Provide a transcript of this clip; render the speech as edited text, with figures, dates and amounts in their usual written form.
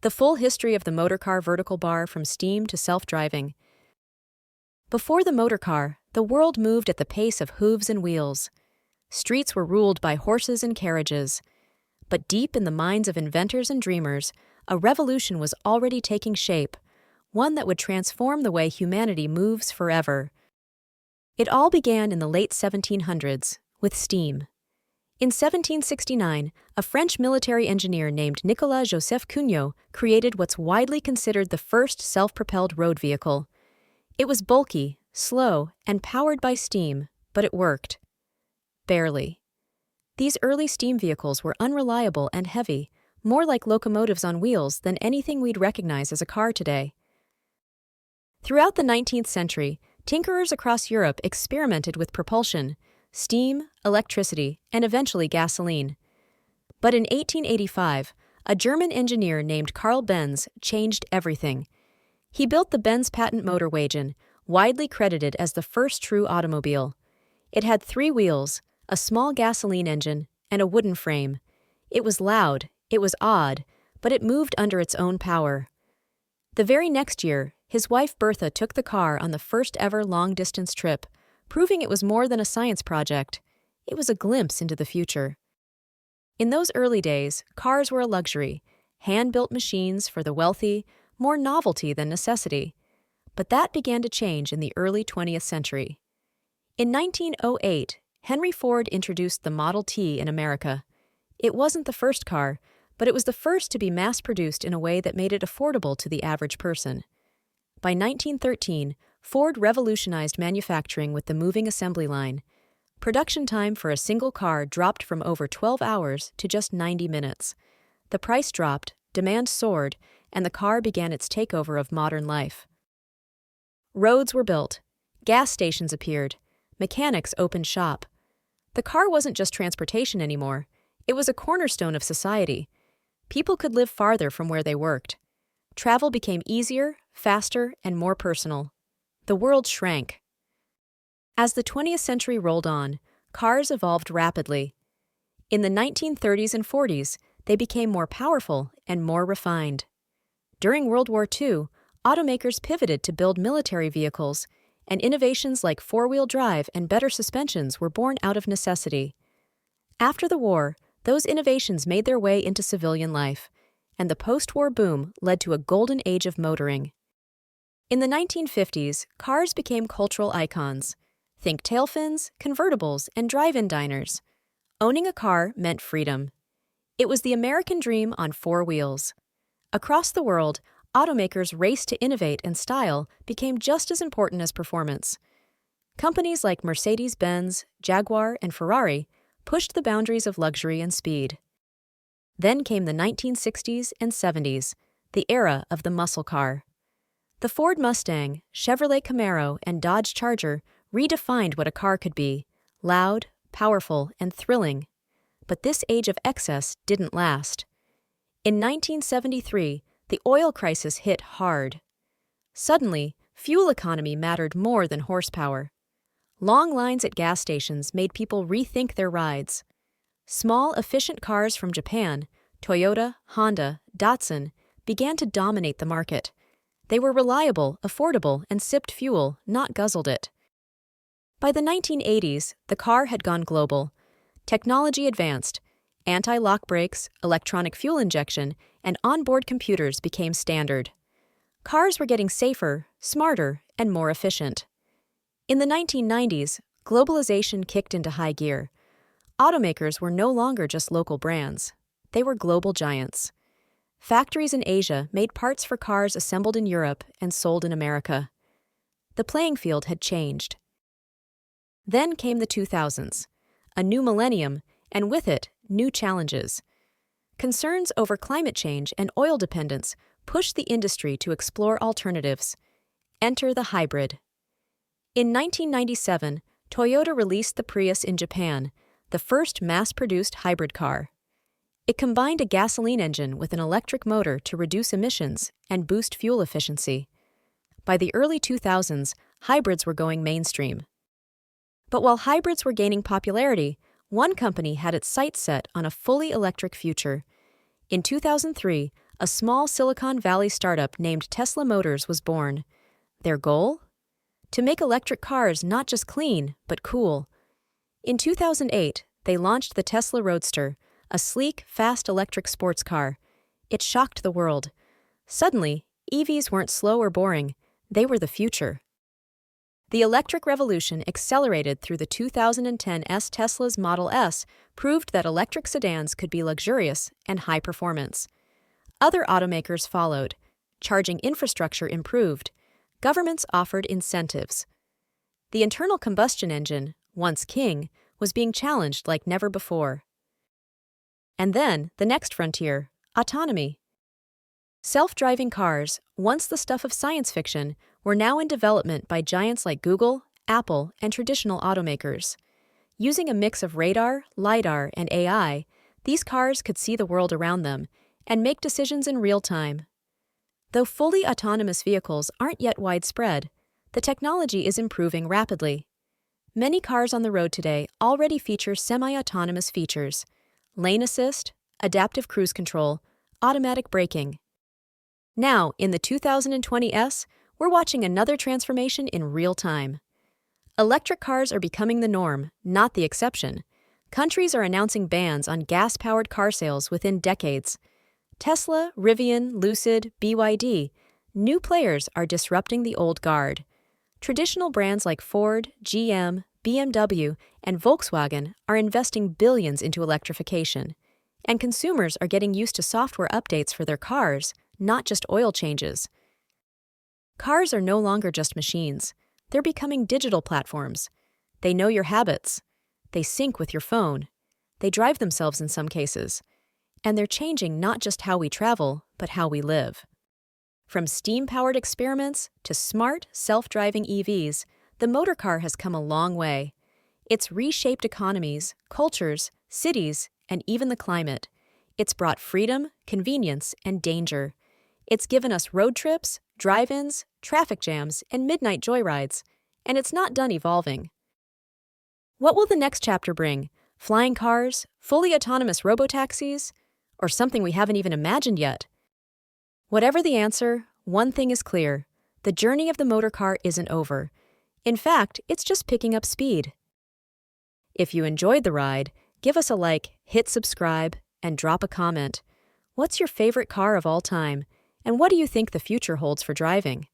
The full history of the motorcar vertical bar from steam to self-driving. Before the motorcar, the world moved at the pace of hooves and wheels. Streets were ruled by horses and carriages. But deep in the minds of inventors and dreamers, a revolution was already taking shape, one that would transform the way humanity moves forever. It all began in the late 1700s, with steam. In 1769, a French military engineer named Nicolas Joseph Cugnot created what's widely considered the first self-propelled road vehicle. It was bulky, slow, and powered by steam, but it worked. Barely. These early steam vehicles were unreliable and heavy, more like locomotives on wheels than anything we'd recognize as a car today. Throughout the 19th century, tinkerers across Europe experimented with propulsion, steam, electricity, and eventually gasoline. But in 1885, a German engineer named Karl Benz changed everything. He built the Benz patent Motorwagen, widely credited as the first true automobile. It had 3 wheels, a small gasoline engine, and a wooden frame. It was loud, it was odd, but it moved under its own power. The very next year, his wife Bertha took the car on the first ever long-distance trip, proving it was more than a science project. It was a glimpse into the future. In those early days, cars were a luxury, hand-built machines for the wealthy, more novelty than necessity. But that began to change in the early 20th century. In 1908, Henry Ford introduced the Model T in America. It wasn't the first car, but it was the first to be mass-produced in a way that made it affordable to the average person. By 1913, Ford revolutionized manufacturing with the moving assembly line. Production time for a single car dropped from over 12 hours to just 90 minutes. The price dropped, demand soared, and the car began its takeover of modern life. Roads were built. Gas stations appeared. Mechanics opened shop. The car wasn't just transportation anymore. It was a cornerstone of society. People could live farther from where they worked. Travel became easier, faster, and more personal. The world shrank. As the 20th century rolled on, cars evolved rapidly. In the 1930s and 40s, they became more powerful and more refined. During World War II, automakers pivoted to build military vehicles, and innovations like four-wheel drive and better suspensions were born out of necessity. After the war, those innovations made their way into civilian life, and the post-war boom led to a golden age of motoring. In the 1950s, cars became cultural icons. Think tail fins, convertibles, and drive-in diners. Owning a car meant freedom. It was the American dream on 4 wheels. Across the world, automakers' race to innovate and style became just as important as performance. Companies like Mercedes-Benz, Jaguar, and Ferrari pushed the boundaries of luxury and speed. Then came the 1960s and 70s, the era of the muscle car. The Ford Mustang, Chevrolet Camaro, and Dodge Charger redefined what a car could be: loud, powerful, and thrilling. But this age of excess didn't last. In 1973, the oil crisis hit hard. Suddenly, fuel economy mattered more than horsepower. Long lines at gas stations made people rethink their rides. Small, efficient cars from Japan, Toyota, Honda, Datsun, began to dominate the market. They were reliable, affordable, and sipped fuel, not guzzled it. By the 1980s, the car had gone global. Technology advanced. Anti-lock brakes, electronic fuel injection, and onboard computers became standard. Cars were getting safer, smarter, and more efficient. In the 1990s, globalization kicked into high gear. Automakers were no longer just local brands. They were global giants. Factories in Asia made parts for cars assembled in Europe and sold in America. The playing field had changed. Then came the 2000s, a new millennium, and with it, new challenges. Concerns over climate change and oil dependence pushed the industry to explore alternatives. Enter the hybrid. In 1997, Toyota released the Prius in Japan, the first mass-produced hybrid car. It combined a gasoline engine with an electric motor to reduce emissions and boost fuel efficiency. By the early 2000s, hybrids were going mainstream. But while hybrids were gaining popularity, one company had its sights set on a fully electric future. In 2003, a small Silicon Valley startup named Tesla Motors was born. Their goal? To make electric cars not just clean, but cool. In 2008, they launched the Tesla Roadster, a sleek, fast electric sports car. It shocked the world. Suddenly, EVs weren't slow or boring, they were the future. The electric revolution accelerated through the 2010 Tesla's Model S proved that electric sedans could be luxurious and high performance. Other automakers followed. Charging infrastructure improved. Governments offered incentives. The internal combustion engine, once king, was being challenged like never before. And then, the next frontier, autonomy. Self-driving cars, once the stuff of science fiction, were now in development by giants like Google, Apple, and traditional automakers. Using a mix of radar, LiDAR, and AI, these cars could see the world around them and make decisions in real time. Though fully autonomous vehicles aren't yet widespread, the technology is improving rapidly. Many cars on the road today already feature semi-autonomous features: lane assist, adaptive cruise control, automatic braking. Now, in the 2020 S, we're watching another transformation in real time. Electric cars are becoming the norm, not the exception. Countries are announcing bans on gas-powered car sales within decades. Tesla, Rivian, Lucid, BYD, new players are disrupting the old guard. Traditional brands like Ford, GM, BMW, and Volkswagen are investing billions into electrification. And consumers are getting used to software updates for their cars, not just oil changes. Cars are no longer just machines. They're becoming digital platforms. They know your habits. They sync with your phone. They drive themselves in some cases. And they're changing not just how we travel, but how we live. From steam-powered experiments to smart, self-driving EVs, the motor car has come a long way. It's reshaped economies, cultures, cities, and even the climate. It's brought freedom, convenience, and danger. It's given us road trips, drive-ins, traffic jams, and midnight joyrides. And it's not done evolving. What will the next chapter bring? Flying cars, fully autonomous robotaxis, or something we haven't even imagined yet? Whatever the answer, one thing is clear: the journey of the motor car isn't over. In fact, it's just picking up speed. If you enjoyed the ride, give us a like, hit subscribe, and drop a comment. What's your favorite car of all time? And what do you think the future holds for driving?